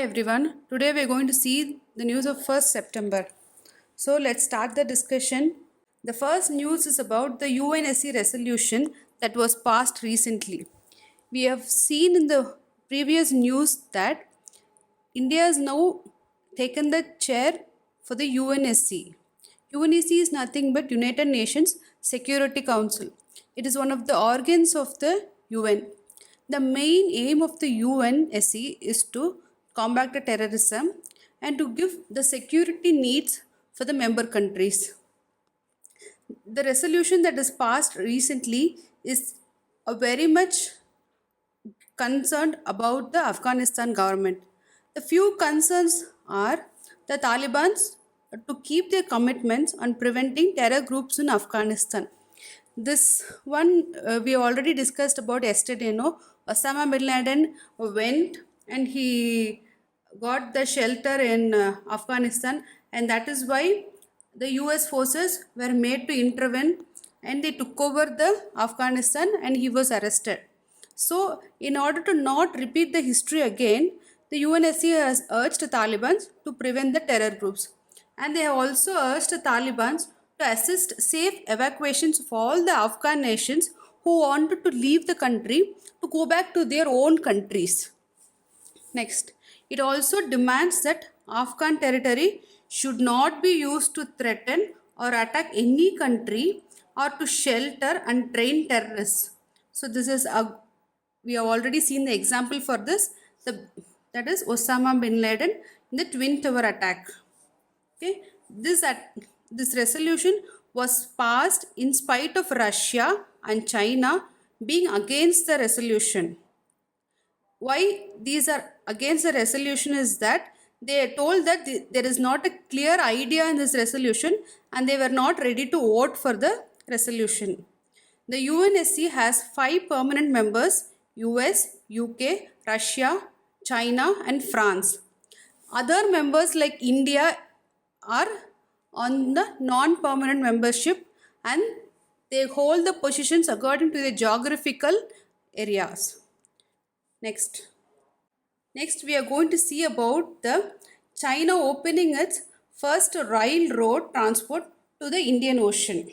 everyone. Today we are going to see the news of 1st September. So let's start the discussion. The first news is about the UNSC resolution that was passed recently. We have seen in the previous news that India has now taken the chair for the UNSC. UNSC is nothing but United Nations Security Council. It is one of the organs of the UN. The main aim of the UNSC is to combat the terrorism and to give the security needs for the member countries. The resolution that is passed recently is a very much concerned about the Afghanistan government. The few concerns are the Taliban's to keep their commitments on preventing terror groups in Afghanistan. This one we already discussed about yesterday. Osama bin Laden went and he got the shelter in Afghanistan, and that is why the US forces were made to intervene and they took over the Afghanistan and he was arrested. So in order to not repeat the history again, the UNSC has urged the Taliban to prevent the terror groups, and they have also urged the Taliban to assist safe evacuations of all the Afghan nations who wanted to leave the country to go back to their own countries. Next, it also demands that Afghan territory should not be used to threaten or attack any country or to shelter and train terrorists. So this is we have already seen the example for this. That is Osama bin Laden in the Twin Tower attack. Okay, this resolution was passed in spite of Russia and China being against the resolution. Why these are against the resolution is that they are told that there is not a clear idea in this resolution and they were not ready to vote for the resolution. The UNSC has 5 permanent members: US, UK, Russia, China and France. Other members like India are on the non-permanent membership and they hold the positions according to the geographical areas. Next we are going to see about the China opening its first railroad transport to the Indian Ocean.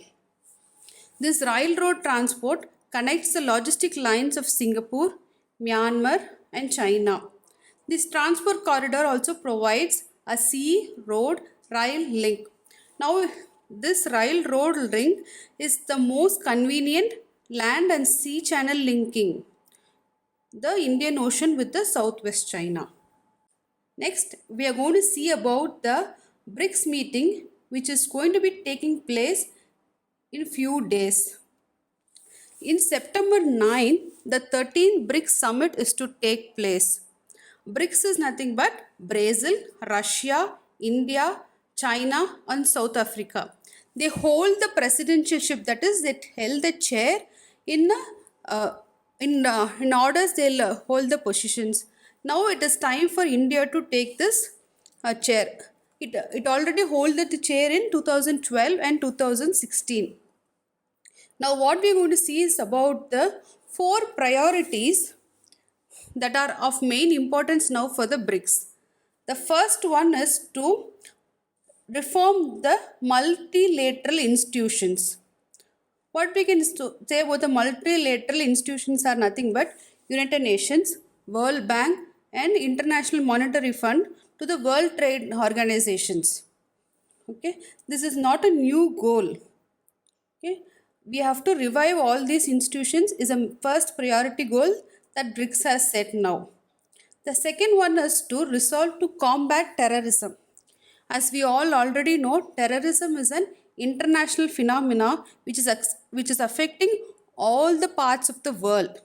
This railroad transport connects the logistic lines of Singapore, Myanmar and China. This transport corridor also provides a sea, road, rail link. Now this railroad link is the most convenient land and sea channel linking the Indian Ocean with the southwest China. Next, we are going to see about the BRICS meeting, which is going to be taking place in few days. In September 9, the 13th BRICS summit is to take place. BRICS is nothing but Brazil, Russia, India, China and South Africa. They hold the presidentialship, that is, they held the chair in orders they'll hold the positions. Now it is time for India to take this chair. It already held the chair in 2012 and 2016. Now what we are going to see is about the 4 priorities that are of main importance now for the BRICS. The first one is to reform the multilateral institutions. What we can say about the multilateral institutions are nothing but United Nations, World Bank and International Monetary Fund to the World Trade Organizations. Okay, this is not a new goal. Okay, we have to revive all these institutions is a first priority goal that BRICS has set now. The second one is to resolve to combat terrorism. As we all already know, terrorism is an international phenomena which is affecting all the parts of the world.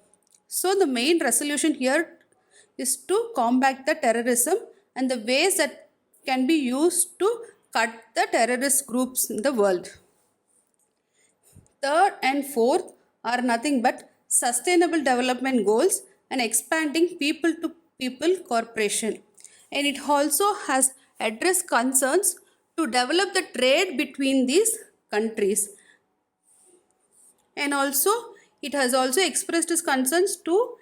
So the main resolution here is to combat the terrorism and the ways that can be used to cut the terrorist groups in the world. Third and fourth are nothing but sustainable development goals and expanding people to people cooperation. And it also has addressed concerns to develop the trade between these countries. And also it has also expressed its concerns to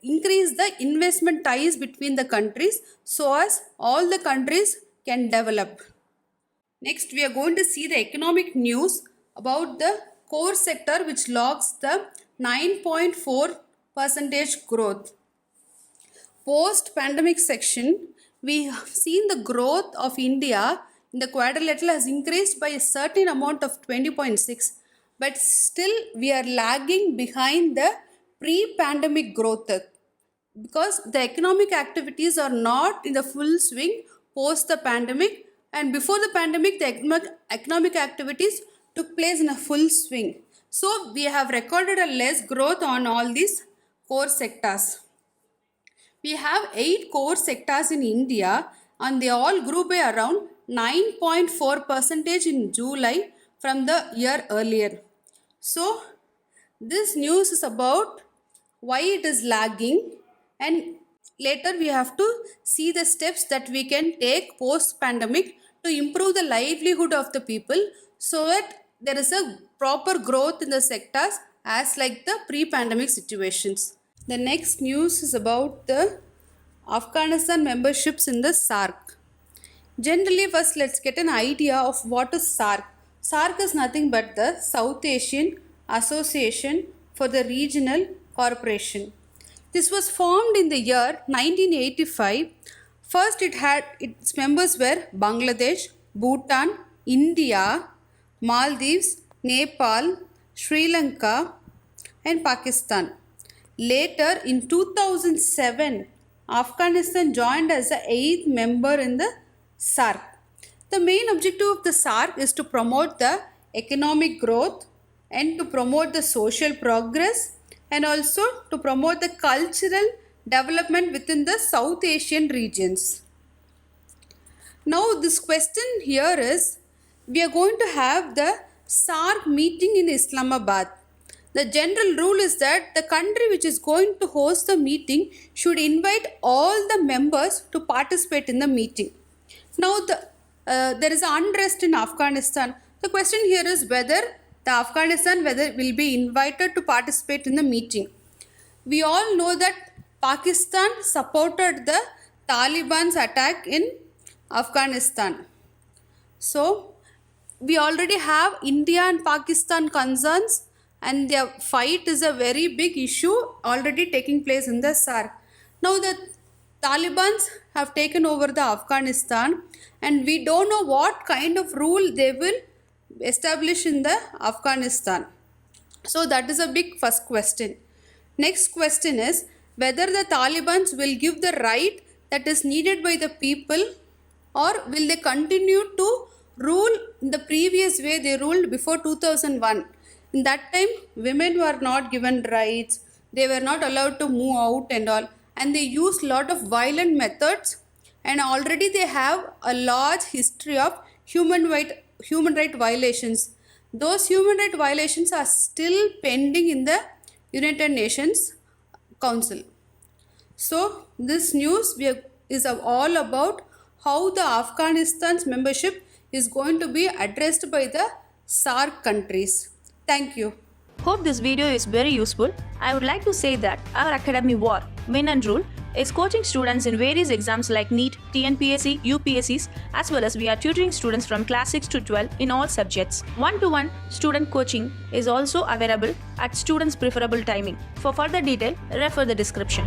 increase the investment ties between the countries so as all the countries can develop. Next, we are going to see the economic news about the core sector which logs the 9.4% growth. Post-pandemic section, we have seen the growth of India in the quadrilateral has increased by a certain amount of 20.6, but still we are lagging behind the pre-pandemic growth because the economic activities are not in the full swing post the pandemic, and before the pandemic the economic activities took place in a full swing. So we have recorded a less growth on all these core sectors. We have 8 core sectors in India and they all grew by around 9.4% in July from the year earlier. So this news is about why it is lagging, and later we have to see the steps that we can take post pandemic to improve the livelihood of the people so that there is a proper growth in the sectors as like the pre-pandemic situations. The next news is about the Afghanistan memberships in the SAARC. Generally, first let's get an idea of what is SAARC. SAARC is nothing but the South Asian Association for the Regional Cooperation. This was formed in the year 1985. First, its members were Bangladesh, Bhutan, India, Maldives, Nepal, Sri Lanka, and Pakistan. Later, in 2007, Afghanistan joined as the 8th member in the SAARC. The main objective of the SAARC is to promote the economic growth and to promote the social progress and also to promote the cultural development within the South Asian regions. Now this question here is, we are going to have the SAARC meeting in Islamabad. The general rule is that the country which is going to host the meeting should invite all the members to participate in the meeting. Now there is unrest in Afghanistan. The question here is whether Afghanistan will be invited to participate in the meeting. We all know that Pakistan supported the Taliban's attack in Afghanistan. So we already have India and Pakistan concerns, and their fight is a very big issue already taking place in the SAARC. Now the Talibans have taken over the Afghanistan, and we don't know what kind of rule they will establish in the Afghanistan. So that is a big first question. Next question is whether the Talibans will give the right that is needed by the people, or will they continue to rule in the previous way they ruled before 2001. In that time, women were not given rights, they were not allowed to move out and all, and they used lot of violent methods, and already they have a large history of human right violations. Those human right violations are still pending in the United Nations Council. So this news is all about how the Afghanistan's membership is going to be addressed by the SAARC countries. Thank you. Hope this video is very useful. I would like to say that our academy WAR, Win and Rule, is coaching students in various exams like NEET, TNPSC, UPSCs, as well as we are tutoring students from class 6 to 12 in all subjects. One-to-one student coaching is also available at students' preferable timing. For further detail, refer the description.